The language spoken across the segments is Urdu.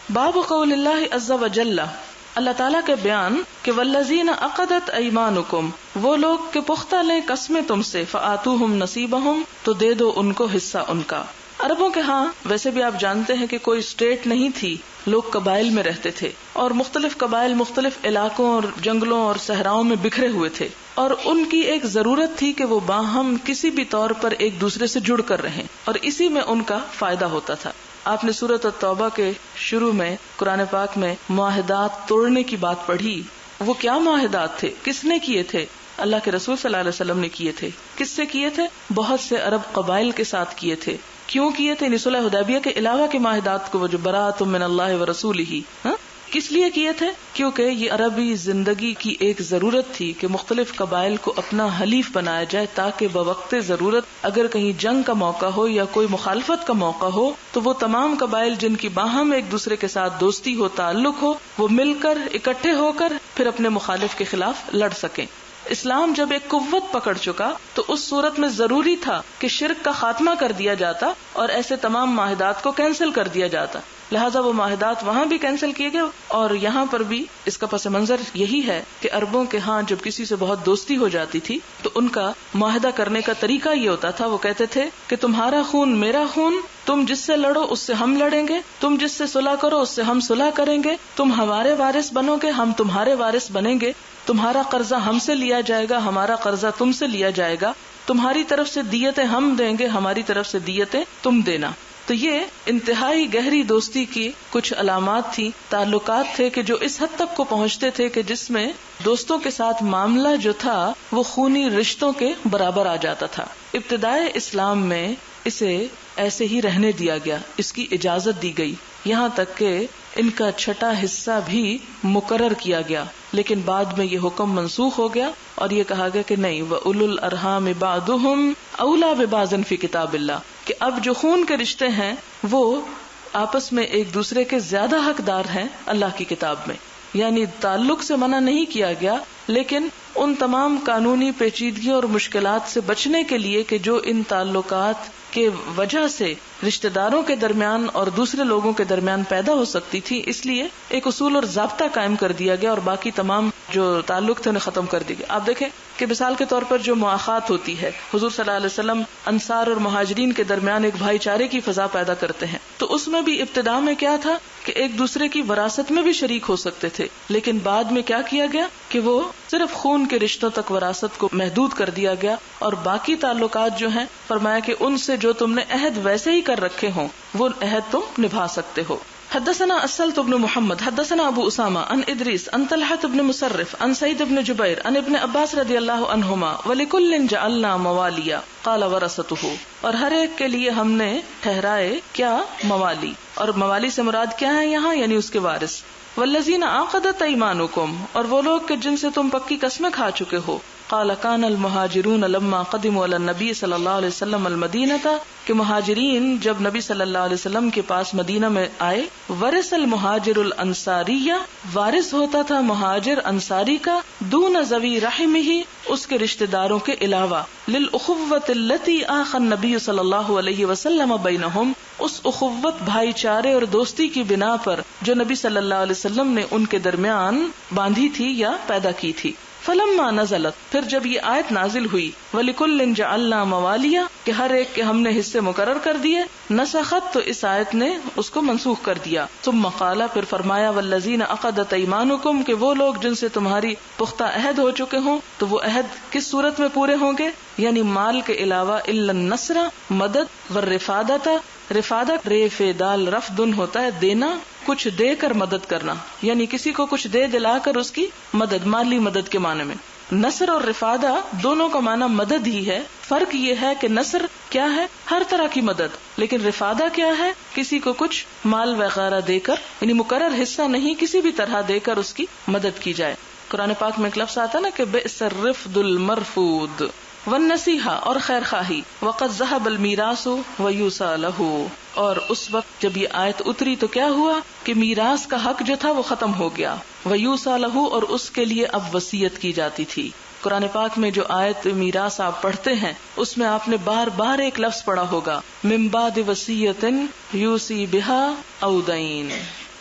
باب قول اللہ عز وجل، اللہ تعالیٰ کے بیان کہ والذین عقدت ایمانکم، وہ لوگ کہ پختہ لیں قسمیں تم سے، فآتوہم نصیبہم، تو دے دو ان کو حصہ ان کا۔ عربوں کے ہاں ویسے بھی آپ جانتے ہیں کہ کوئی اسٹیٹ نہیں تھی، لوگ قبائل میں رہتے تھے اور مختلف قبائل مختلف علاقوں اور جنگلوں اور صحراؤں میں بکھرے ہوئے تھے، اور ان کی ایک ضرورت تھی کہ وہ باہم کسی بھی طور پر ایک دوسرے سے جڑ کر رہیں، اور اسی میں ان کا فائدہ ہوتا تھا۔ آپ نے سورۃ التوبہ کے شروع میں قرآن پاک میں معاہدات توڑنے کی بات پڑھی۔ وہ کیا معاہدات تھے؟ کس نے کیے تھے؟ اللہ کے رسول صلی اللہ علیہ وسلم نے کیے تھے۔ کس سے کیے تھے؟ بہت سے عرب قبائل کے ساتھ کیے تھے۔ کیوں کیے تھے؟ صلح حدیبیہ کے علاوہ کے معاہدات کو، وہ جو براۃ من اللہ ورسولہ، کس لیے کیے تھے؟ کیونکہ یہ عربی زندگی کی ایک ضرورت تھی کہ مختلف قبائل کو اپنا حلیف بنایا جائے، تاکہ بوقت ضرورت اگر کہیں جنگ کا موقع ہو یا کوئی مخالفت کا موقع ہو تو وہ تمام قبائل جن کی باہم ایک دوسرے کے ساتھ دوستی ہو، تعلق ہو، وہ مل کر اکٹھے ہو کر پھر اپنے مخالف کے خلاف لڑ سکیں۔ اسلام جب ایک قوت پکڑ چکا تو اس صورت میں ضروری تھا کہ شرک کا خاتمہ کر دیا جاتا اور ایسے تمام معاہدات کو کینسل کر دیا جاتا۔ لہٰذا وہ معاہدات وہاں بھی کینسل کیے گئے، اور یہاں پر بھی اس کا پس منظر یہی ہے کہ عربوں کے ہاں جب کسی سے بہت دوستی ہو جاتی تھی تو ان کا معاہدہ کرنے کا طریقہ یہ ہوتا تھا، وہ کہتے تھے کہ تمہارا خون میرا خون، تم جس سے لڑو اس سے ہم لڑیں گے، تم جس سے صلح کرو اس سے ہم صلح کریں گے، تم ہمارے وارث بنو گے ہم تمہارے وارث بنیں گے، تمہارا قرضہ ہم سے لیا جائے گا ہمارا قرضہ تم سے لیا جائے گا، تمہاری طرف سے دیتیں ہم دیں گے ہماری طرف سے دیتیں تم دینا۔ تو یہ انتہائی گہری دوستی کی کچھ علامات تھی، تعلقات تھے کہ جو اس حد تک کو پہنچتے تھے کہ جس میں دوستوں کے ساتھ معاملہ جو تھا وہ خونی رشتوں کے برابر آ جاتا تھا۔ ابتدائے اسلام میں اسے ایسے ہی رہنے دیا گیا، اس کی اجازت دی گئی، یہاں تک کہ ان کا چھٹا حصہ بھی مقرر کیا گیا، لیکن بعد میں یہ حکم منسوخ ہو گیا اور یہ کہا گیا کہ نہیں، وَأُولُو الْأَرْحَامِ بَعْضُهُمْ أَوْلَىٰ بِبَعْضٍ فِي کتاب اللہ، کہ اب جو خون کے رشتے ہیں وہ آپس میں ایک دوسرے کے زیادہ حقدار ہیں اللہ کی کتاب میں۔ یعنی تعلق سے منع نہیں کیا گیا، لیکن ان تمام قانونی پیچیدگیوں اور مشکلات سے بچنے کے لیے کہ جو ان تعلقات کے وجہ سے رشتہ داروں کے درمیان اور دوسرے لوگوں کے درمیان پیدا ہو سکتی تھی، اس لیے ایک اصول اور ضابطہ قائم کر دیا گیا اور باقی تمام جو تعلق تھے انہیں ختم کر دیا گیا۔ آپ دیکھیں کہ مثال کے طور پر جو مواخات ہوتی ہے، حضور صلی اللہ علیہ وسلم انصار اور مہاجرین کے درمیان ایک بھائی چارے کی فضا پیدا کرتے ہیں، تو اس میں بھی ابتدا میں کیا تھا کہ ایک دوسرے کی وراثت میں بھی شریک ہو سکتے تھے، لیکن بعد میں کیا کیا گیا کہ وہ صرف خون کے رشتوں تک وراثت کو محدود کر دیا گیا، اور باقی تعلقات جو ہیں فرمایا کہ ان سے جو تم نے عہد ویسے ہی کر رکھے ہوں وہ عہد تم نبھا سکتے ہو۔ حدثنا السلط بن محمد حدثنا ابو اسامہ عن ادریس عن طلحة بن مصرف عن سعید بن جبیر عن ابن عباس رضی اللہ عنہما ولکل جعلنا موالیا قال ورثته، اور ہر ایک کے لیے ہم نے ٹھہرائے کیا؟ موالی، اور موالی سے مراد کیا ہے یہاں؟ یعنی اس کے وارث۔ والذین عقدت ایمانکم، اور وہ لوگ کہ جن سے تم پکی قسمیں کھا چکے ہو۔ قال کان المہاجرون لما قدموا علی النبی صلی اللہ علیہ وسلم المدینہ، کہ مہاجرین جب نبی صلی اللہ علیہ وسلم کے پاس مدینہ میں آئے، ورث المہاجر الانصاریہ، وارث ہوتا تھا مہاجر انصاری کا، دون ذوی رحمہ، اس کے رشتہ داروں کے علاوہ، للاخوۃ التی آخى النبی صلی اللہ علیہ وسلم بینہم، اس اخوت بھائی چارے اور دوستی کی بنا پر جو نبی صلی اللہ علیہ وسلم نے ان کے درمیان باندھی تھی یا پیدا کی تھی۔ فلما نزلت، پھر جب یہ آیت نازل ہوئی، وَلِكُلٍّ جَعَلْنَا مَوَالِيَ، کہ ہر ایک کے ہم نے حصے مقرر کر دیے، نسخت، تو اس آیت نے اس کو منسوخ کر دیا۔ ثم قال، پھر فرمایا، وَالَّذِينَ عَقَدَتْ أَيْمَانُكُمْ، کہ وہ لوگ جن سے تمہاری پختہ عہد ہو چکے ہوں، تو وہ عہد کس صورت میں پورے ہوں گے؟ یعنی مال کے علاوہ، إِلَّا النَّصْرَ، مدد، وَالرِّفَادَةَ، رفادہ ریف دال رف دن ہوتا ہے دینا، کچھ دے کر مدد کرنا، یعنی کسی کو کچھ دے دلا کر اس کی مدد، مالی مدد کے معنی میں۔ نصر اور رفادہ دونوں کا معنی مدد ہی ہے، فرق یہ ہے کہ نصر کیا ہے؟ ہر طرح کی مدد، لیکن رفادہ کیا ہے؟ کسی کو کچھ مال وغیرہ دے کر، یعنی مقرر حصہ نہیں، کسی بھی طرح دے کر اس کی مدد کی جائے۔ قرآن پاک میں ایک لفظ آتا نا کہ بئس الرفد المرفود، والنصیحہ، اور خیر خواہی، وقد ذهب المیراث ویوصى له، اور اس وقت جب یہ آیت اتری تو کیا ہوا کہ میراث کا حق جو تھا وہ ختم ہو گیا، ویوصى له، اور اس کے لیے اب وصیت کی جاتی تھی۔ قرآن پاک میں جو آیت میراث آپ پڑھتے ہیں اس میں آپ نے بار بار ایک لفظ پڑھا ہوگا، من بعد وصیۃ یوصی بها او دین،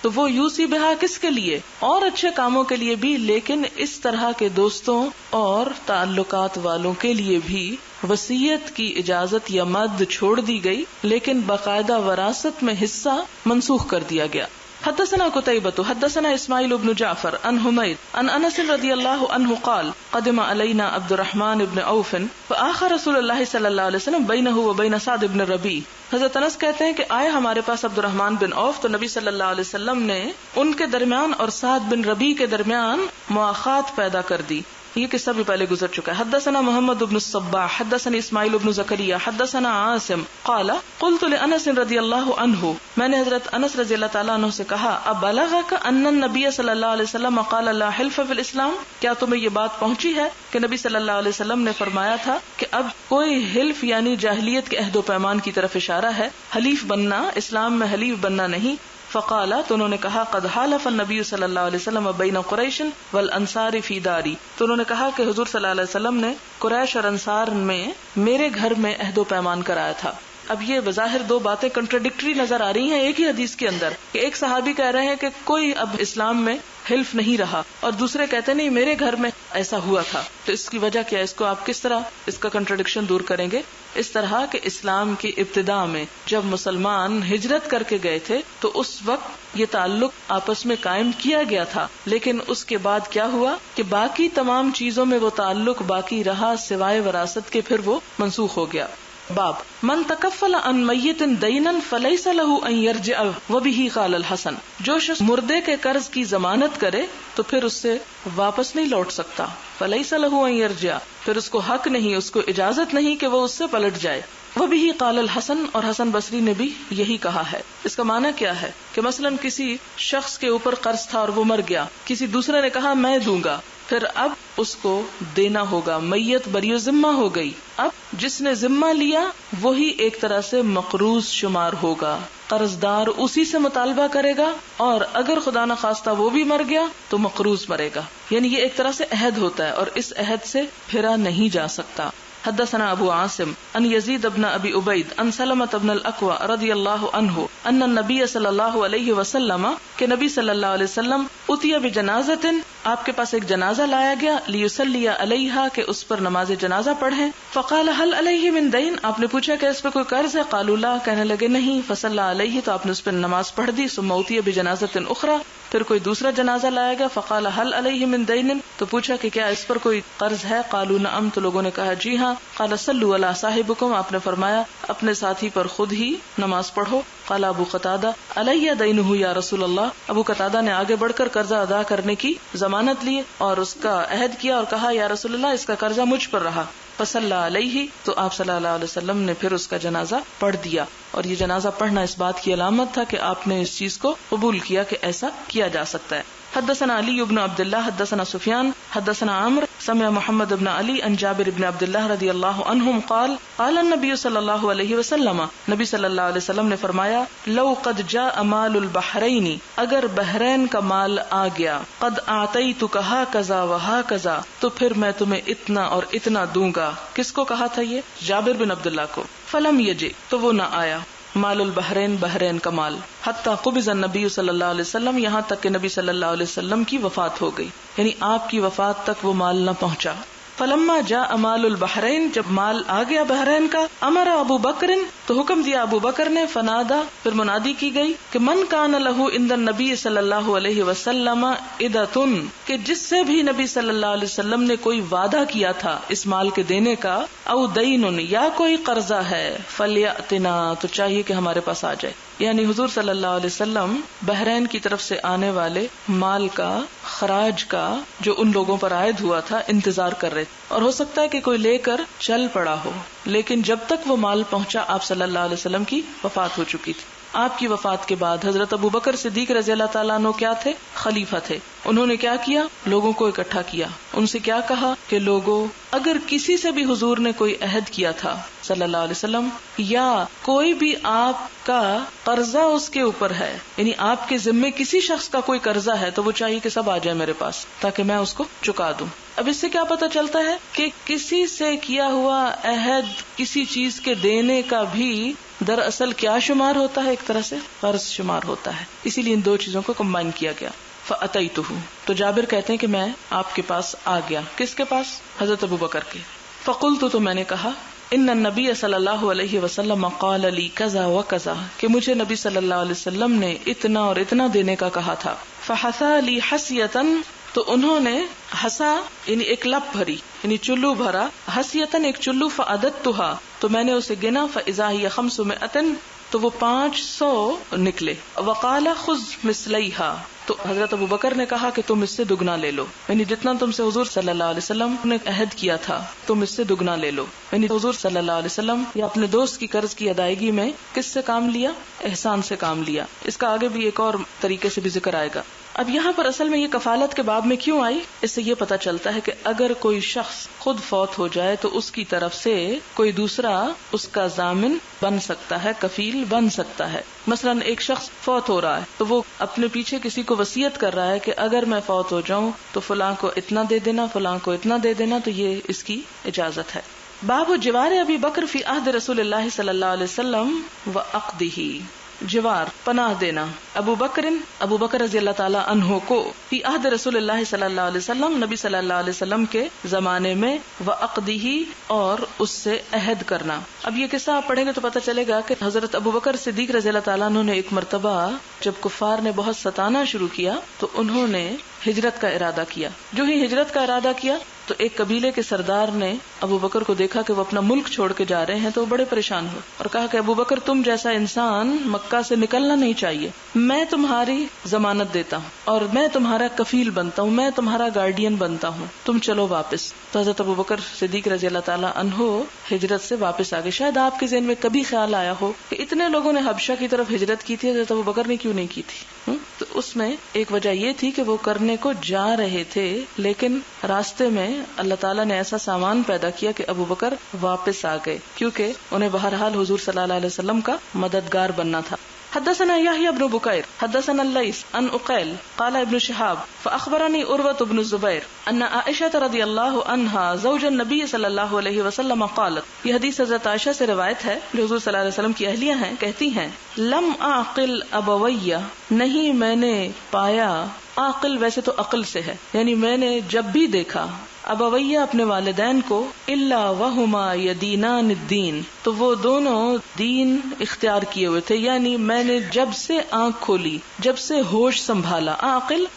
تو وہ یوسی بہا کس کے لیے؟ اور اچھے کاموں کے لیے بھی، لیکن اس طرح کے دوستوں اور تعلقات والوں کے لیے بھی وصیت کی اجازت یا مد چھوڑ دی گئی، لیکن باقاعدہ وراثت میں حصہ منسوخ کر دیا گیا۔ حدثنا قتيبة حدثنا اسماعيل بن جعفر عن حميد عن انس رضي الله عنه قال قدم علينا عبد الرحمن بن عوف فآخى رسول الله صلى الله عليه وسلم بينه وبين سعد بن ربيع۔ حضرت انس کہتے ہیں کہ آئے ہمارے پاس عبد الرحمن بن عوف، تو نبی صلی اللہ علیہ وسلم نے ان کے درمیان اور سعد بن ربیع کے درمیان مواخات پیدا کر دی۔ یہ قصہ بھی پہلے گزر چکا ہے۔ حدثنا محمد بن الصباح حدثني اسماعیل بن زکریا حدثنا عاصم قال قلت لانس رضی اللہ عنہ، میں نے حضرت انس رضی اللہ تعالیٰ عنہ سے کہا ابلغک ان النبی صلی اللہ علیہ وسلم قال لا حلف فی الاسلام، کیا تمہیں یہ بات پہنچی ہے کہ نبی صلی اللہ علیہ وسلم نے فرمایا تھا کہ اب کوئی حلف یعنی جاہلیت کے عہد و پیمان کی طرف اشارہ ہے، حلیف بننا، اسلام میں حلیف بننا نہیں۔ فقال، تو انہوں نے کہا قد حالف النبی صلی اللہ علیہ وسلم بین قریش والانصار فی داری، تو انہوں نے کہا کہ حضور صلی اللہ علیہ وسلم نے قریش اور انصار میں میرے گھر میں عہد و پیمان کرایا تھا۔ اب یہ بظاہر دو باتیں کنٹراڈکٹری نظر آ رہی ہیں ایک ہی حدیث کے اندر، کہ ایک صحابی کہہ رہے ہیں کہ کوئی اب اسلام میں حلف نہیں رہا، اور دوسرے کہتے نہیں میرے گھر میں ایسا ہوا تھا۔ تو اس کی وجہ کیا ہے؟ اس کو آپ کس طرح اس کا کنٹراڈکشن دور کریں گے؟ اس طرح کہ اسلام کی ابتدا میں جب مسلمان ہجرت کر کے گئے تھے تو اس وقت یہ تعلق آپس میں قائم کیا گیا تھا، لیکن اس کے بعد کیا ہوا کہ باقی تمام چیزوں میں وہ تعلق باقی رہا سوائے وراثت کے، پھر وہ منسوخ ہو گیا۔ باب من تکفل عن میت دینا فلیس له ان یرجع وبه قال الحسن، جو شخص مردے کے قرض کی ضمانت کرے تو پھر اس سے واپس نہیں لوٹ سکتا، فلیس له ان یرجع، پھر اس کو حق نہیں، اس کو اجازت نہیں کہ وہ اس سے پلٹ جائے۔ وبه قال الحسن، اور حسن بصری نے بھی یہی کہا ہے۔ اس کا معنی کیا ہے کہ مثلا کسی شخص کے اوپر قرض تھا اور وہ مر گیا، کسی دوسرے نے کہا میں دوں گا، پھر اب اس کو دینا ہوگا، میت بری ذمہ ہو گئی، اب جس نے ذمہ لیا وہی ایک طرح سے مقروض شمار ہوگا، قرض دار اسی سے مطالبہ کرے گا، اور اگر خدا نہ خواستہ وہ بھی مر گیا تو مقروض مرے گا، یعنی یہ ایک طرح سے عہد ہوتا ہے اور اس عہد سے پھرا نہیں جا سکتا۔ حدثنا ابو عاصم ان یزید بن ابی عبید ان سلمۃ بن الاکوع رضی اللہ عنہ ان النبی صلی اللہ علیہ وسلم، کہ نبی صلی اللہ علیہ وسلم اتیا بجنازۃ، آپ کے پاس ایک جنازہ لایا گیا، لیصلی علیہا، کہ اس پر نماز جنازہ پڑھیں، فقال هل علیہ من دین، آپ نے پوچھا کہ اس پہ کوئی قرض ہے، قالوا لا، کہنے لگے نہیں، فصلی علیہ، تو آپ نے اس پہ نماز پڑھ دی، ثم اتیا بجنازۃ اخرى، پھر کوئی دوسرا جنازہ لایا گیا، فقال هل علیہ من دین، تو پوچھا کہ کیا اس پر کوئی قرض ہے، قالوا نعم، تو لوگوں نے کہا جی ہاں، قال صلوا علی صاحبکم، آپ نے فرمایا اپنے ساتھی پر خود ہی نماز پڑھو، قال ابو قتادہ علی دینہ یا رسول اللہ، ابو قتادہ نے آگے بڑھ کر قرضہ ادا کرنے کی ضمانت لی اور اس کا عہد کیا اور کہا یا رسول اللہ اس کا قرضہ مجھ پر رہا، فصلی علیہ، تو آپ صلی اللہ علیہ وسلم نے پھر اس کا جنازہ پڑھ دیا، اور یہ جنازہ پڑھنا اس بات کی علامت تھا کہ آپ نے اس چیز کو قبول کیا کہ ایسا کیا جا سکتا ہے۔ حدثنا علی بن عبد اللہ حدثنا سفیان حدثنا عمرو سمع محمد بن علی عن جابر بن عبد اللہ رضی اللہ عنہم قال قال النبی صلی اللہ علیہ وسلم، نبی صلی اللہ علیہ وسلم نے فرمایا لو قد جاء مال البحرین، اگر بحرین کا مال آ گیا، قد اعطیتک ہکذا وہکذا، تو پھر میں تمہیں اتنا اور اتنا دوں گا۔ کس کو کہا تھا یہ؟ جابر بن عبداللہ کو۔ فلم یجی، تو وہ نہ آیا، مال البحرین، بحرین کا مال، حتی قبض النبی صلی اللہ علیہ وسلم، یہاں تک کہ نبی صلی اللہ علیہ وسلم کی وفات ہو گئی، یعنی آپ کی وفات تک وہ مال نہ پہنچا۔ فلما جاء مال البحرین، جب مال آ گیا بحرین کا، امر ابو بکر، تو حکم دیا ابو بکر نے، فنادا، پھر منادی کی گئی کہ من کان لہ عند النبی صلی اللہ علیہ وسلم عدۃ، کہ جس سے بھی نبی صلی اللہ علیہ وسلم نے کوئی وعدہ کیا تھا اس مال کے دینے کا، او دین، یا کوئی قرضہ ہے، فلیأتنا، تو چاہیے کہ ہمارے پاس آ جائے، یعنی حضور صلی اللہ علیہ وسلم بحرین کی طرف سے آنے والے مال کا، خراج کا، جو ان لوگوں پر عائد ہوا تھا، انتظار کر رہے، اور ہو سکتا ہے کہ کوئی لے کر چل پڑا ہو، لیکن جب تک وہ مال پہنچا آپ صلی اللہ علیہ وسلم کی وفات ہو چکی تھی۔ آپ کی وفات کے بعد حضرت ابو بکر صدیق رضی اللہ تعالیٰ عنہ کیا تھے؟ خلیفہ تھے۔ انہوں نے کیا کیا؟ لوگوں کو اکٹھا کیا، ان سے کیا کہا کہ لوگوں، اگر کسی سے بھی حضور نے کوئی عہد کیا تھا صلی اللہ علیہ وسلم، یا کوئی بھی آپ کا قرضہ اس کے اوپر ہے، یعنی آپ کے ذمے کسی شخص کا کوئی قرضہ ہے، تو وہ چاہیے کہ سب آ جائے میرے پاس تاکہ میں اس کو چکا دوں۔ اب اس سے کیا پتہ چلتا ہے کہ کسی سے کیا ہوا عہد کسی چیز کے دینے کا بھی دراصل کیا شمار ہوتا ہے؟ ایک طرح سے فرض شمار ہوتا ہے، اسی لیے ان دو چیزوں کو کمبائن کیا گیا. فَأَتَيْتُهُ، تو جابر کہتے ہیں کہ میں آپ کے پاس آ گیا. کس کے پاس؟ حضرت ابو بکر کے. فَقُلْتُ، تو میں نے کہا، ان النبی صلی اللہ علیہ وسلم قال لی کذا و کذا، کہ مجھے نبی صلی اللہ علیہ وسلم نے اتنا اور اتنا دینے کا کہا تھا. فحثا لی حسیتن، تو انہوں نے حسا یعنی ایک لپ بھری، یعنی چلو بھرا، حسیتن ایک چلو، فعددتها، تو میں نے اسے گنا، فاذا ہی 500، تو وہ 500 نکلے. وقال خذ مثلیہا، تو حضرت ابو بکر نے کہا کہ تم اس سے دگنا لے لو، یعنی جتنا تم سے حضور صلی اللہ علیہ وسلم نے عہد کیا تھا تم اس سے دگنا لے لو. یعنی حضور صلی اللہ علیہ وسلم یا اپنے دوست کی قرض کی ادائیگی میں کس سے کام لیا؟ احسان سے کام لیا. اس کا آگے بھی ایک اور طریقے سے بھی ذکر آئے گا. اب یہاں پر اصل میں یہ کفالت کے باب میں کیوں آئی؟ اس سے یہ پتہ چلتا ہے کہ اگر کوئی شخص خود فوت ہو جائے تو اس کی طرف سے کوئی دوسرا اس کا ضامن بن سکتا ہے، کفیل بن سکتا ہے. مثلا ایک شخص فوت ہو رہا ہے تو وہ اپنے پیچھے کسی کو وصیت کر رہا ہے کہ اگر میں فوت ہو جاؤں تو فلاں کو اتنا دے دینا، فلاں کو اتنا دے دینا، تو یہ اس کی اجازت ہے. باب جوار ابی بکر فی عہد رسول اللہ صلی اللہ علیہ وسلم و عقدہ، جوار پناہ دینا ابو بکر رضی اللہ تعالی عنہ کو فی عہد رسول اللہ صلی اللہ علیہ وسلم، نبی صلی اللہ علیہ وسلم کے زمانے میں، وعقدہ اور اس سے عہد کرنا. اب یہ قصہ آپ پڑھیں گے تو پتہ چلے گا کہ حضرت ابو بکر صدیق رضی اللہ تعالیٰ عنہ نے ایک مرتبہ جب کفار نے بہت ستانا شروع کیا تو انہوں نے ہجرت کا ارادہ کیا. جو ہی ہجرت کا ارادہ کیا تو ایک قبیلے کے سردار نے ابو بکر کو دیکھا کہ وہ اپنا ملک چھوڑ کے جا رہے ہیں تو وہ بڑے پریشان ہوئے اور کہا کہ ابو بکر تم جیسا انسان مکہ سے نکلنا نہیں چاہیے، میں تمہاری ضمانت دیتا ہوں اور میں تمہارا کفیل بنتا ہوں، میں تمہارا گارڈین بنتا ہوں، تم چلو واپس. تو حضرت ابو بکر صدیق رضی اللہ تعالیٰ عنہ ہجرت سے واپس آ گئے. شاید آپ کے ذہن میں کبھی خیال آیا ہو کہ اتنے لوگوں نے حبشہ کی طرف ہجرت کی تھی، حضرت ابو بکر نے کیوں نہیں کی تھی؟ تو اس میں ایک وجہ یہ تھی کہ وہ کرنے کو جا رہے تھے لیکن راستے میں اللہ تعالیٰ نے ایسا سامان پیدا کیا کہ ابو بکر واپس آ گئے، کیونکہ انہیں بہرحال حضور صلی اللہ علیہ وسلم کا مددگار بننا تھا. حدثنا يحيى بن بكير حدثنا الليث عن عقيل قال ابن شهاب فأخبرني عروة بن الزبير أن عائشة رضي الله عنها زوج النبي صلى الله عليه وسلم قالت، یہ حدیث حضرت عائشہ سے روایت ہے جو حضور صلی اللہ علیہ وسلم کی اہلیہ ہیں، کہتی ہیں لم اعقل ابویہ، نہیں میں نے پایا، عاقل ویسے تو عقل سے ہے، یعنی میں نے جب بھی دیکھا ابویہ اپنے والدین کو، الا وہما یدینان الدین، تو وہ دونوں دین اختیار کیے ہوئے تھے. یعنی میں نے جب سے آنکھ کھولی، جب سے ہوش سنبھالا،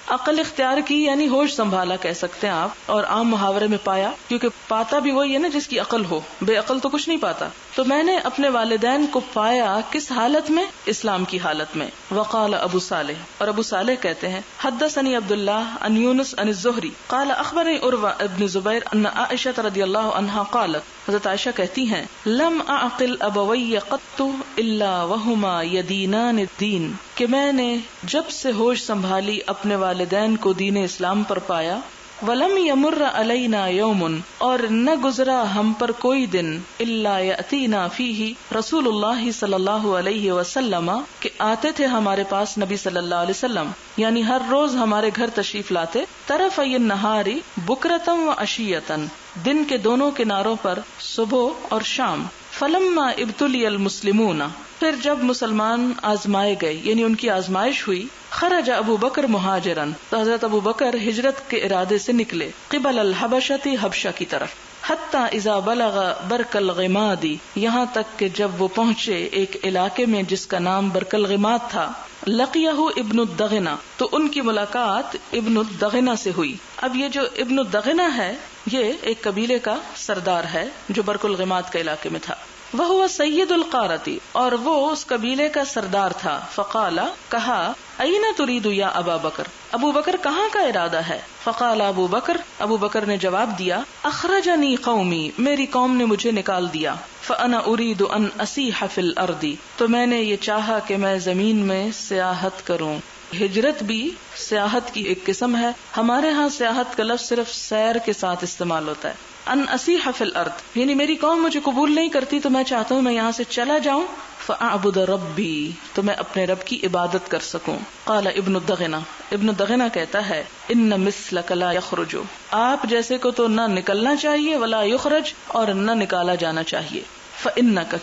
عقل اختیار کی یعنی ہوش سنبھالا کہہ سکتے ہیں آپ، اور عام محاورے میں پایا، کیونکہ پاتا بھی وہی ہے نا جس کی عقل ہو، بے عقل تو کچھ نہیں پاتا. تو میں نے اپنے والدین کو پایا کس حالت میں؟ اسلام کی حالت میں. وقال ابو صالح، اور ابو صالح کہتے ہیں حدثني عبد الله عن يونس عن الزهري قال اخبرني عروة ابن زبیر ان عائشة رضی اللہ عنہا قالت، حضرت عائشہ کہتی ہیں لم اعقل ابوی قط الا وہما یدینان الدین، کہ میں نے جب سے ہوش سنبھالی اپنے والدین کو دین اسلام پر پایا. ولم یمر علینا یوم، اور نہ گزرا ہم پر کوئی دن، الا یاتینا فیہ رسول اللہ صلی اللہ علیہ وسلم، کہ آتے تھے ہمارے پاس نبی صلی اللہ علیہ وسلم، یعنی ہر روز ہمارے گھر تشریف لاتے، طرفی النہار بکرتم و عشیتن، دن کے دونوں کناروں پر صبح اور شام. فلما ابتلی المسلمون، پھر جب مسلمان آزمائے گئے یعنی ان کی آزمائش ہوئی، خرج ابو بکر مہاجرن، تو حضرت ابو بکر ہجرت کے ارادے سے نکلے، قبل الحبشتی، حبشہ کی طرف. حتی اذا بلغ برک الغمادی، یہاں تک کہ جب وہ پہنچے ایک علاقے میں جس کا نام برک الغماد تھا. لقیہ ابن الدغنہ، تو ان کی ملاقات ابن الدغنہ سے ہوئی. اب یہ جو ابن الدغنہ ہے یہ ایک قبیلے کا سردار ہے جو برک الغماد کے علاقے میں تھا. وہ سید القارتی، اور وہ اس قبیلے کا سردار تھا. فقال، کہا، اینا ترید یا ابا بکر، ابو بکر کہاں کا ارادہ ہے؟ فقال ابو بکر نے جواب دیا، اخرجنی قومی، میری قوم نے مجھے نکال دیا. فانا ارید ان اسیح فی الارض، تو میں نے یہ چاہا کہ میں زمین میں سیاحت کروں. ہجرت بھی سیاحت کی ایک قسم ہے، ہمارے ہاں سیاحت کا لفظ صرف سیر کے ساتھ استعمال ہوتا ہے. ان اسیح فی الارض، یعنی میری قوم مجھے قبول نہیں کرتی تو میں چاہتا ہوں میں یہاں سے چلا جاؤں. فاعبد ربی، تو میں اپنے رب کی عبادت کر سکوں. قال ابن الدغنہ کہتا ہے، ان مثلک لا یخرج، آپ جیسے کو تو نہ نکلنا چاہیے، ولا یخرج، اور نہ نکالا جانا چاہیے. فإنک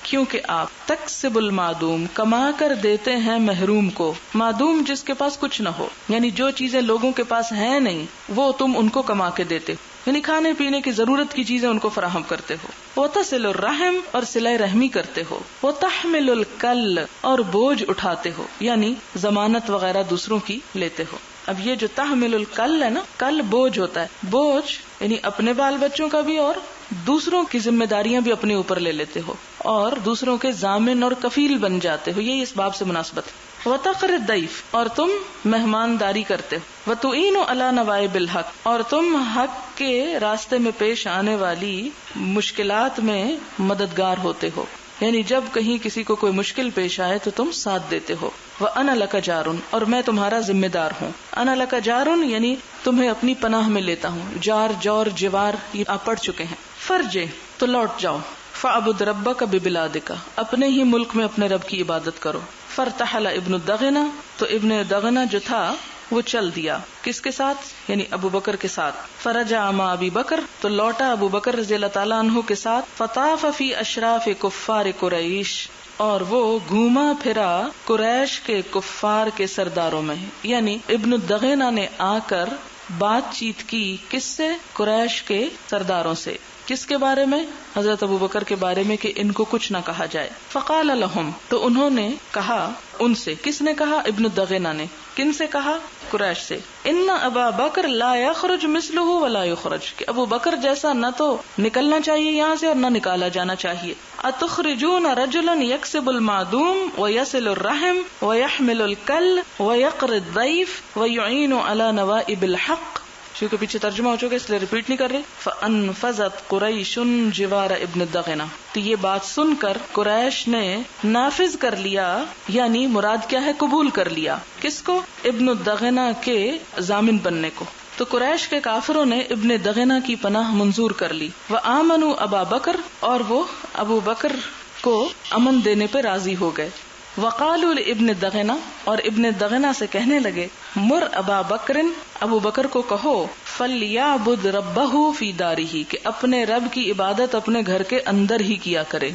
کیونکہ آپ تکسب المعدوم کما کر دیتے ہیں محروم کو، معدوم جس کے پاس کچھ نہ ہو، یعنی جو چیزیں لوگوں کے پاس ہیں نہیں وہ تم ان کو کما کے دیتے ہو، یعنی کھانے پینے کی ضرورت کی چیزیں ان کو فراہم کرتے ہو، وتصل الرحم اور صلہ رحمی کرتے ہو، وتحمل الکل اور بوجھ اٹھاتے ہو، یعنی ضمانت وغیرہ دوسروں کی لیتے ہو۔ اب یہ جو تحمل الکل ہے نا، کل بوجھ ہوتا ہے، بوجھ یعنی اپنے بال بچوں کا بھی اور دوسروں کی ذمہ داریاں بھی اپنے اوپر لے لیتے ہو اور دوسروں کے ضامن اور کفیل بن جاتے ہو، یہی اس باب سے مناسبت ہے۔ وتقر الضیف اور تم مہمانداری کرتے ہو، وتعین علی نوائب الحق اور تم حق کے راستے میں پیش آنے والی مشکلات میں مددگار ہوتے ہو، یعنی جب کہیں کسی کو کوئی مشکل پیش آئے تو تم ساتھ دیتے ہو۔ وَأَنَا لَكَ جَارٌ اور میں تمہارا ذمہ دار ہوں، انا لَكَ جَارٌ یعنی تمہیں اپنی پناہ میں لیتا ہوں، جار جور جوار یہ آپ پڑھ چکے ہیں۔ فرجے تو لوٹ جاؤ، فَعْبُدْ رَبَّكَ بِبِلَادِكَ اپنے ہی ملک میں اپنے رب کی عبادت کرو۔ فَارْتَحَلَ ابن الدغنہ تو ابن دغنہ جو تھا وہ چل دیا، کس کے ساتھ؟ یعنی ابو بکر کے ساتھ۔ فرجع مع ابی بکر تو لوٹا ابو بکر رضی اللہ تعالیٰ عنہ کے ساتھ۔ فطاف فی اشراف کفار قریش اور وہ گھوما پھرا قریش کے کفار کے سرداروں میں، یعنی ابن الدغنہ نے آ کر بات چیت کی کس سے؟ قریش کے سرداروں سے، کس کے بارے میں؟ حضرت ابو بکر کے بارے میں کہ ان کو کچھ نہ کہا جائے۔ فقال لهم تو انہوں نے کہا ان سے، کس نے کہا؟ ابن الدغنہ نے۔ کن سے کہا؟ قریش سے۔ ان ابا بکر لا یخرج مثلہ ولا یخرج کہ ابو بکر جیسا نہ تو نکلنا چاہیے یہاں سے اور نہ نکالا جانا چاہیے۔ اتخرجون رجلا یکسب المعدوم ویصل الرحم ویحمل الکل ویقر الضیف ویعین علی نوائب الحق، کیونکہ پیچھے ترجمہ ہو چکا اس لیے ریپیٹ نہیں کر رہے۔ فَأَنْفَذَتْ قُرَيْشٌ جِوَارَ ابن الدغنہ تو یہ بات سن کر قریش نے نافذ کر لیا، یعنی مراد کیا ہے؟ قبول کر لیا، کس کو؟ ابن الدغنہ کے ضامن بننے کو۔ تو قریش کے کافروں نے ابن دغنہ کی پناہ منظور کر لی۔ وَآمَنُوا ابا بکر اور وہ ابو بکر کو امن دینے پہ راضی ہو گئے۔ وقالوا لابن دغنہ اور ابن دغنہ سے کہنے لگے، مر ابا بکر ابو بکر کو کہو، فلیعبد ربہ فی دارہ کہ اپنے رب کی عبادت اپنے گھر کے اندر ہی کیا کرے۔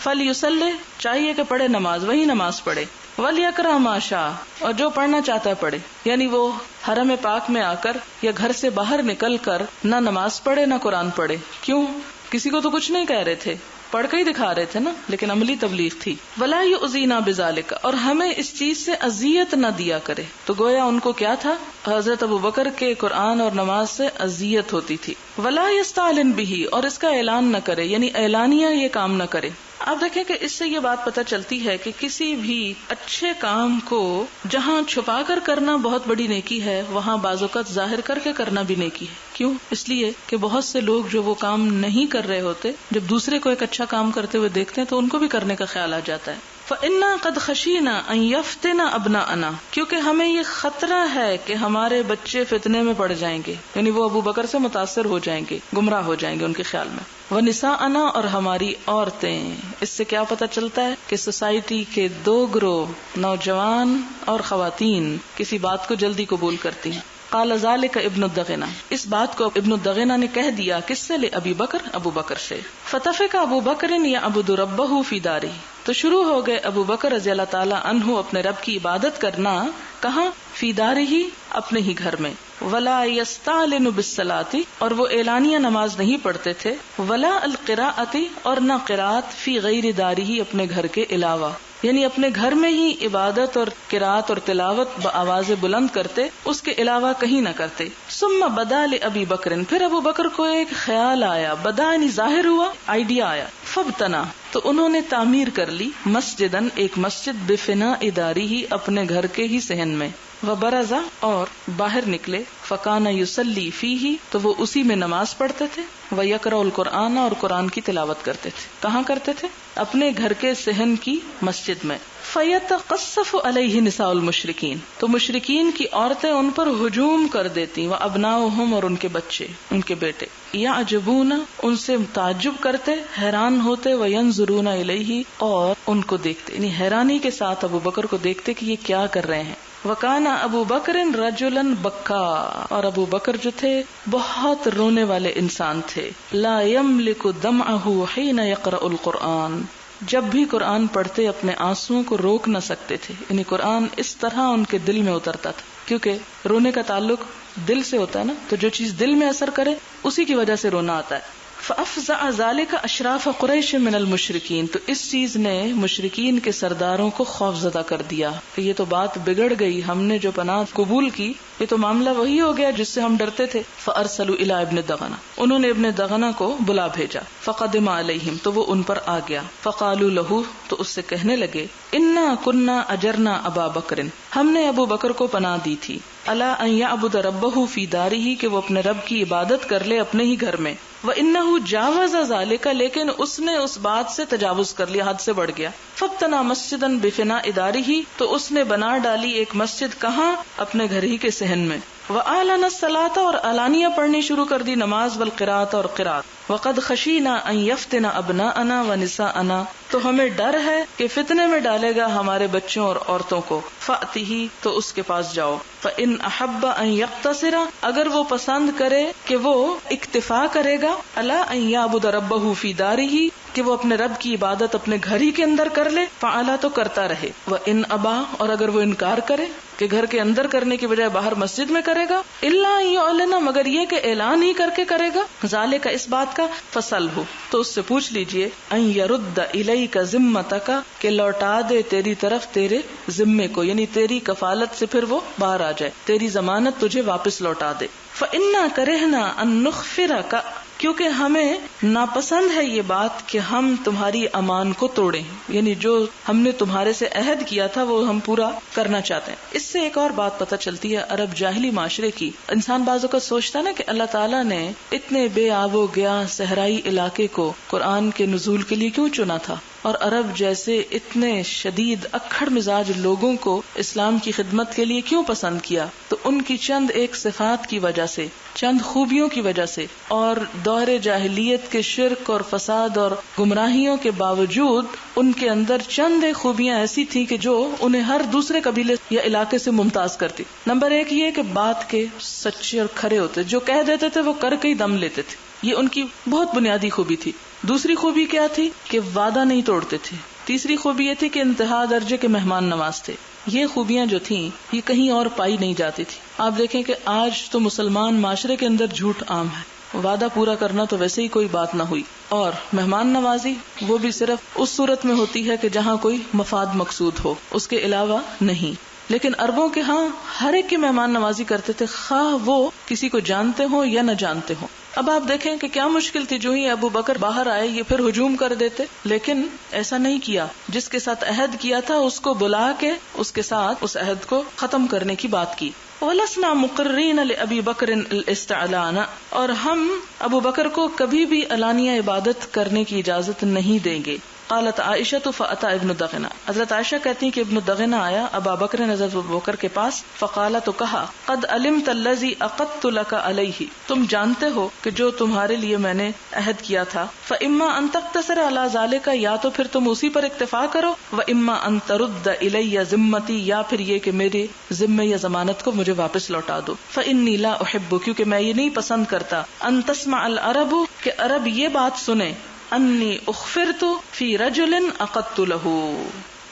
فلیصلی چاہیے کہ پڑھے نماز، وہی نماز پڑھے۔ ولیقرأ ما شاء اور جو پڑھنا چاہتا ہے پڑھے، یعنی وہ حرم پاک میں آ کر یا گھر سے باہر نکل کر نہ نماز پڑھے نہ قرآن پڑھے۔ کیوں؟ کسی کو تو کچھ نہیں کہہ رہے تھے، پڑھ کے ہی دکھا رہے تھے نا، لیکن عملی تبلیغ تھی۔ ولا یؤذینا بذالک اور ہمیں اس چیز سے اذیت نہ دیا کرے۔ تو گویا ان کو کیا تھا؟ حضرت ابو بکر کے قرآن اور نماز سے اذیت ہوتی تھی۔ ولا یستعلن بہ اور اس کا اعلان نہ کرے، یعنی اعلانیہ یہ کام نہ کرے۔ آپ دیکھیں کہ اس سے یہ بات پتہ چلتی ہے کہ کسی بھی اچھے کام کو جہاں چھپا کر کرنا بہت بڑی نیکی ہے، وہاں بعض اوقات ظاہر کر کے کرنا بھی نیکی ہے۔ کیوں؟ اس لیے کہ بہت سے لوگ جو وہ کام نہیں کر رہے ہوتے، جب دوسرے کو ایک اچھا کام کرتے ہوئے دیکھتے ہیں تو ان کو بھی کرنے کا خیال آ جاتا ہے۔ فَإِنَّا قَدْ خَشِينَا أَن يَفْتِنَ أَبْنَاءَنَا کیونکہ ہمیں یہ خطرہ ہے کہ ہمارے بچے فتنے میں پڑ جائیں گے، یعنی وہ ابو بکر سے متاثر ہو جائیں گے، گمراہ ہو جائیں گے ان کے خیال میں۔ وَنِسَاءَنَا اور ہماری عورتیں۔ اس سے کیا پتہ چلتا ہے کہ سوسائٹی کے دو گروہ، نوجوان اور خواتین، کسی بات کو جلدی قبول کرتی ہیں۔ قال ذلك ابن الدغنہ اس بات کو ابن الدغنہ نے کہہ دیا، کس سے؟ ابی بکر ابو بکر سے۔ فتفق ابو بکر یعبد ربہ فی دارہ تو شروع ہو گئے ابو بکر رضی اللہ تعالی عنہ اپنے رب کی عبادت کرنا، کہاں؟ فی دارہ اپنے ہی گھر میں۔ ولا یستعلن بالصلاۃ اور وہ اعلانیہ نماز نہیں پڑھتے تھے۔ ولا القراءۃ اور نہ قرات فی غیر دارہ اپنے گھر کے علاوہ، یعنی اپنے گھر میں ہی عبادت اور قرات اور تلاوت بآواز بلند کرتے، اس کے علاوہ کہیں نہ کرتے۔ ثم بدا لابی بکر پھر ابو بکر کو ایک خیال آیا، بدا یعنی ظاہر ہوا، آئیڈیا آیا۔ فبتنا تو انہوں نے تعمیر کر لی، مسجدن ایک مسجد، بفناء دارہ اپنے گھر کے ہی صحن میں۔ وبرز اور باہر نکلے، فکان یصلی فیہ تو وہ اسی میں نماز پڑھتے تھے، ویقرأ القرآن اور قرآن کی تلاوت کرتے تھے۔ کہاں کرتے تھے؟ اپنے گھر کے صحن کی مسجد میں۔ فیتقصف علیہ نساء المشرکین تو مشرکین کی عورتیں ان پر ہجوم کر دیتی، وابناؤہم اور ان کے بچے، ان کے بیٹے، یعجبون ان سے تعجب کرتے، حیران ہوتے، وینظرون الیہ اور ان کو دیکھتے، یعنی حیرانی کے ساتھ ابو بکر کو دیکھتے کہ یہ کیا کر رہے ہیں۔ وکان ابو بکر رجلا بکا، اور ابو بکر جو تھے بہت رونے والے انسان تھے. لا یملک دمعہ حین یقرأ القرآن، جب بھی قرآن پڑھتے اپنے آنسوؤں کو روک نہ سکتے تھے. یعنی قرآن اس طرح ان کے دل میں اترتا تھا، کیونکہ رونے کا تعلق دل سے ہوتا ہے نا، تو جو چیز دل میں اثر کرے اسی کی وجہ سے رونا آتا ہے. فَأَفْزَعَ ذَلِكَ أَشْرَافَ قُرَيْشٍ مِنَ الْمُشْرِكِينَ، تو اس چیز نے مشرکین کے سرداروں کو خوف زدہ کر دیا کہ یہ تو بات بگڑ گئی، ہم نے جو پناہ قبول کی یہ تو معاملہ وہی ہو گیا جس سے ہم ڈرتے تھے. فَأَرْسَلُوا إِلَىٰ ابْنِ دَغَنَ، انہوں نے ابن دغنہ کو بلا بھیجا. فَقَدِمَ عَلَيْهِمْ، تو وہ ان پر آ گیا. فَقَالُوا لَهُ، تو اس سے کہنے لگے إِنَّا كُنَّا أَجَرْنَا أَبَا بَكْرٍ، ہم نے ابو بکر کو پناہ دی تھی. أَلَا أَن يَعْبُدَ رَبَّهُ فِي دَارِهِ، کہ وہ اپنے رب کی عبادت کر لے اپنے ہی گھر میں. وَإِنَّهُ جَاوَزَ ذَلِكَ، لیکن اس نے اس بات سے تجاوز کر لیا، حد سے بڑھ گیا. فَابْتَنَا مَسْجِدًا بِفِنَاءِ دَارِهِ، تو اس نے بنا ڈالی ایک مسجد، کہاں؟ اپنے گھر ہی کے صحن میں. وَأَعْلَنَ الصَّلَاةَ، اور علانیہ پڑھنی شروع کر دی نماز، وَالْقِرَاءَةَ، اور قرات. وَقَدْ خَشِينَا أَن يَفْتِنَ أَبْنَاءَنَا وَنِسَاءَنَا، تو ہمیں ڈر ہے کہ فتنے میں ڈالے گا ہمارے بچوں اور عورتوں کو. فَأْتِهِ، تو اس کے پاس جاؤ. فَإِنْ أَحَبَّ أَن يَقْتَصِرَ، اگر وہ پسند کرے کہ وہ اکتفا کرے گا، عَلَىٰ أَن يَعْبُدَ رَبَّهُ فِي دَارِهِ، کہ وہ اپنے رب کی عبادت اپنے گھر ہی کے اندر کر لے. فعلا، تو کرتا رہے. وَإِنْ أَبَى، اور اگر وہ انکار کرے کہ گھر کے اندر کرنے کی بجائے باہر مسجد میں کرے گا، إِلَّا أَن يُعْلِنَ، مگر یہ کہ اعلان ہی کر کے کرے گا، ذَلِكَ، اس بات کا. فَسَلْهُ، تو اس سے پوچھ لیجئے، أَن يَرُدَّ إِلَيْكَ ذِمَّتَكَ، کہ لوٹا دے تیری طرف تیرے ذمے کو، یعنی تیری کفالت سے پھر وہ باہر آ جائے، تیری ضمانت تجھے واپس لوٹا دے. فَإِنَّا كَرِهْنَا أَن نُخْفِرَكَ، کیونکہ ہمیں ناپسند ہے یہ بات کہ ہم تمہاری امان کو توڑیں، یعنی جو ہم نے تمہارے سے عہد کیا تھا وہ ہم پورا کرنا چاہتے ہیں. اس سے ایک اور بات پتہ چلتی ہے عرب جاہلی معاشرے کی. انسان بعض اوقات سوچتا نا کہ اللہ تعالیٰ نے اتنے بے آب و گیا صحرائی علاقے کو قرآن کے نزول کے لیے کیوں چنا تھا، اور عرب جیسے اتنے شدید اکھڑ مزاج لوگوں کو اسلام کی خدمت کے لیے کیوں پسند کیا. تو ان کی چند ایک صفات کی وجہ سے، چند خوبیوں کی وجہ سے، اور دور جاہلیت کے شرک اور فساد اور گمراہیوں کے باوجود ان کے اندر چند ایک خوبیاں ایسی تھیں کہ جو انہیں ہر دوسرے قبیلے یا علاقے سے ممتاز کرتی. نمبر ایک یہ کہ بات کے سچے اور کھرے ہوتے، جو کہہ دیتے تھے وہ کر کے ہی دم لیتے تھے، یہ ان کی بہت بنیادی خوبی تھی. دوسری خوبی کیا تھی کہ وعدہ نہیں توڑتے تھے. تیسری خوبی یہ تھی کہ انتہا درجے کے مہمان نواز تھے. یہ خوبیاں جو تھیں یہ کہیں اور پائی نہیں جاتی تھی. آپ دیکھیں کہ آج تو مسلمان معاشرے کے اندر جھوٹ عام ہے، وعدہ پورا کرنا تو ویسے ہی کوئی بات نہ ہوئی، اور مہمان نوازی وہ بھی صرف اس صورت میں ہوتی ہے کہ جہاں کوئی مفاد مقصود ہو، اس کے علاوہ نہیں. لیکن عربوں کے ہاں ہر ایک کی مہمان نوازی کرتے تھے، خواہ وہ کسی کو جانتے ہوں یا نہ جانتے ہوں. اب آپ دیکھیں کہ کیا مشکل تھی، جو ہی ابو بکر باہر آئے یہ پھر ہجوم کر دیتے، لیکن ایسا نہیں کیا. جس کے ساتھ عہد کیا تھا اس کو بلا کے اس کے ساتھ اس عہد کو ختم کرنے کی بات کی. وَلَسْنَا مُقِرِّينَ لِأَبِي بَكْرٍ الْإِسْتِعْلَانَ، اور ہم ابو بکر کو کبھی بھی علانیہ عبادت کرنے کی اجازت نہیں دیں گے. قالت عائشة فأتى ابن دغنہ، حضرت عائشہ کہتی ہیں کہ ابن دغنہ آیا ابا بکر حضرت ابو بکر کے پاس. فقال، تو کہا، قد علمت الذي عقدت لك عليه، تم جانتے ہو کہ جو تمہارے لیے میں نے عہد کیا تھا. فإما ان تقتصر على ذلك، یا تو پھر تم اسی پر اکتفا کرو. وإما ان ترد إلي ذمتي، یا پھر یہ کہ میرے ذمے یا ضمانت کو مجھے واپس لوٹا دو. فإني لا أحب، کیونکہ میں یہ نہیں پسند کرتا، ان تسمع العرب، کہ عرب یہ بات سنے، انی اخفرت فی رجل عقدت له،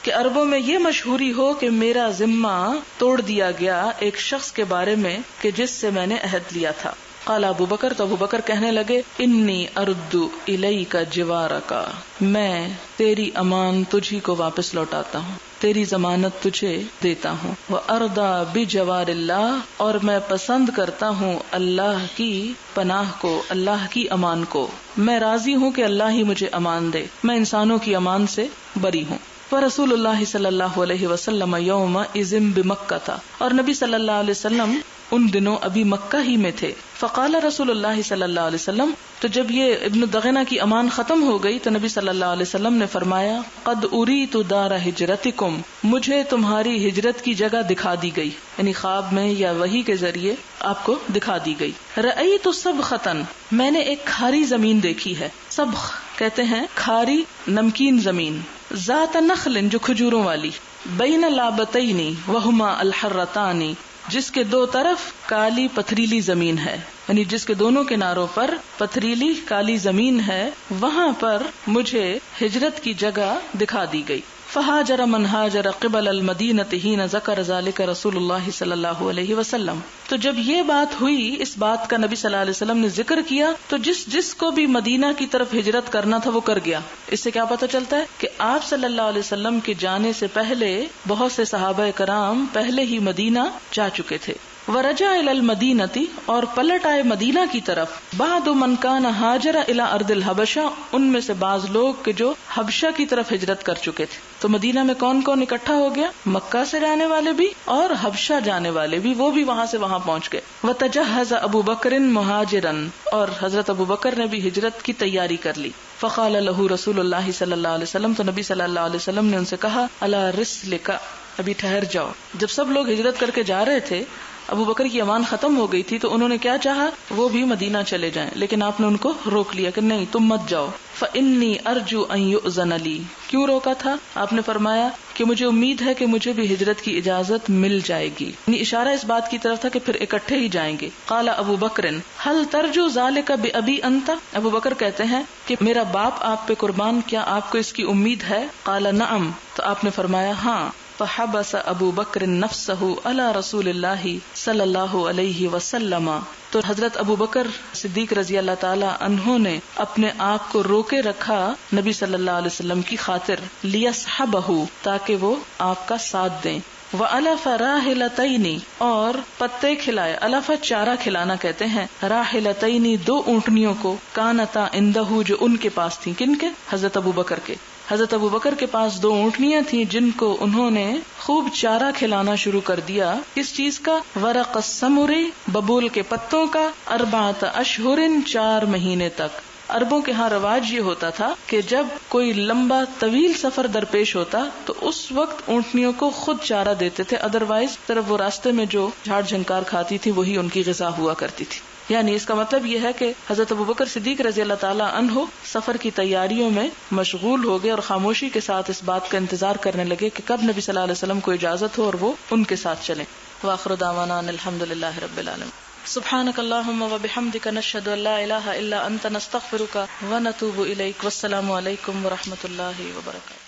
کہ عربوں میں یہ مشہوری ہو کہ میرا ذمہ توڑ دیا گیا ایک شخص کے بارے میں کہ جس سے میں نے عہد لیا تھا. قال ابو بکر، تو ابو بکر کہنے لگے، انی ارد الیک جوارک، میں تیری امان تجھی کو واپس لوٹاتا ہوں، تیری ضمانت تجھے دیتا ہوں. وارضا بجوار اللہ، اور میں پسند کرتا ہوں اللہ کی پناہ کو، اللہ کی امان کو. میں راضی ہوں کہ اللہ ہی مجھے امان دے، میں انسانوں کی امان سے بری ہوں. ورسول اللہ صلی اللہ علیہ وسلم یوم اذن بمکہ تھا، اور نبی صلی اللہ علیہ وسلم ان دنوں ابھی مکہ ہی میں تھے. فقال رسول اللہ صلی اللہ علیہ وسلم، تو جب یہ ابن دغنہ کی امان ختم ہو گئی تو نبی صلی اللہ علیہ وسلم نے فرمایا، قد اریت دار ہجرتکم، مجھے تمہاری ہجرت کی جگہ دکھا دی گئی، یعنی خواب میں یا وحی کے ذریعے آپ کو دکھا دی گئی. رأیت سبخۃ، میں نے ایک کھاری زمین دیکھی ہے. سبخ کہتے ہیں کھاری نمکین زمین. ذات نخل، جو کھجوروں والی. بین لابتینی وہما الحرتانی، جس کے دو طرف کالی پتھریلی زمین ہے، یعنی جس کے دونوں کناروں پر پتھریلی کالی زمین ہے، وہاں پر مجھے ہجرت کی جگہ دکھا دی گئی. فہاجر من ہاجر قبل المدینۃ حین ذکر ذلک رسول اللہ صلی اللہ علیہ وسلم. تو جب یہ بات ہوئی، اس بات کا نبی صلی اللہ علیہ وسلم نے ذکر کیا، تو جس کو بھی مدینہ کی طرف ہجرت کرنا تھا وہ کر گیا. اس سے کیا پتہ چلتا ہے کہ آپ صلی اللہ علیہ وسلم کے جانے سے پہلے بہت سے صحابہ کرام پہلے ہی مدینہ جا چکے تھے. ورجع الی المدینۃ، اور پلٹ آئے مدینہ کی طرف. بعد من کان ہاجر الی ارض الحبشہ، ان میں سے بعض لوگ کہ جو حبشہ کی طرف ہجرت کر چکے تھے. تو مدینہ میں کون کون اکٹھا ہو گیا؟ مکہ سے جانے والے بھی اور حبشہ جانے والے بھی، وہ بھی وہاں سے وہاں پہنچ گئے. وتجہز ابو بکر مہاجرا، اور حضرت ابو بکر نے بھی ہجرت کی تیاری کر لی. فقال له رسول اللہ صلی اللہ علیہ وسلم، تو نبی صلی اللہ علیہ وسلم نے ان سے کہا الا رسلک، ابھی ٹھہر جاؤ. جب سب لوگ ہجرت کر کے جا رہے تھے، ابو بکر کی امان ختم ہو گئی تھی، تو انہوں نے کیا چاہا، وہ بھی مدینہ چلے جائیں، لیکن آپ نے ان کو روک لیا کہ نہیں، تم مت جاؤ. فإنی ارجو ان یؤذن لی، کیوں روکا تھا؟ آپ نے فرمایا کہ مجھے امید ہے کہ مجھے بھی ہجرت کی اجازت مل جائے گی، یعنی اشارہ اس بات کی طرف تھا کہ پھر اکٹھے ہی جائیں گے. قال ابو بکر هل ترجو ذلك بأبی انت، ابو بکر کہتے ہیں کہ میرا باپ آپ پہ قربان، کیا آپ کو اس کی امید ہے؟ قال نعم، تو آپ نے فرمایا ہاں. فحبس ابو بکر نفسه علی رسول اللہ صلی اللہ علیہ وسلم، تو حضرت ابو بکر صدیق رضی اللہ تعالی عنہ نے اپنے آپ کو روکے رکھا نبی صلی اللہ علیہ وسلم کی خاطر. لیصحبہ، تاکہ وہ آپ کا ساتھ دیں. وَأَلَفَ رَاحِلَتَيْنِ، اور پتے کھلائے. الف چارہ کھلانا کہتے ہیں. راحلتین، دو اونٹنیوں کو. کانتا عندہ، جو ان کے پاس تھیں. کن کے؟ حضرت ابو بکر کے. حضرت ابو بکر کے پاس دو اونٹنیاں تھیں جن کو انہوں نے خوب چارہ کھلانا شروع کر دیا. کس چیز کا؟ ورق السمر، ببول کے پتوں کا. 4 اشہر، 4 مہینے تک. عربوں کے ہاں رواج یہ ہوتا تھا کہ جب کوئی لمبا طویل سفر درپیش ہوتا تو اس وقت اونٹنیوں کو خود چارہ دیتے تھے، ادروائز طرف وہ راستے میں جو جھاڑ جھنکار کھاتی تھی وہی ان کی غذا ہوا کرتی تھی. یعنی اس کا مطلب یہ ہے کہ حضرت ابوبکر صدیق رضی اللہ تعالی عنہ سفر کی تیاریوں میں مشغول ہو گئے اور خاموشی کے ساتھ اس بات کا انتظار کرنے لگے کہ کب نبی صلی اللہ علیہ وسلم کو اجازت ہو اور وہ ان کے ساتھ چلیں. وآخر دعوانا ان الحمدللہ رب العالمین. سبحانک اللہم وبحمدک، نشہد ان لا الہ الا انت، نستغفرک ونتوب الیک. والسلام علیکم ورحمۃ اللہ وبرکاتہ.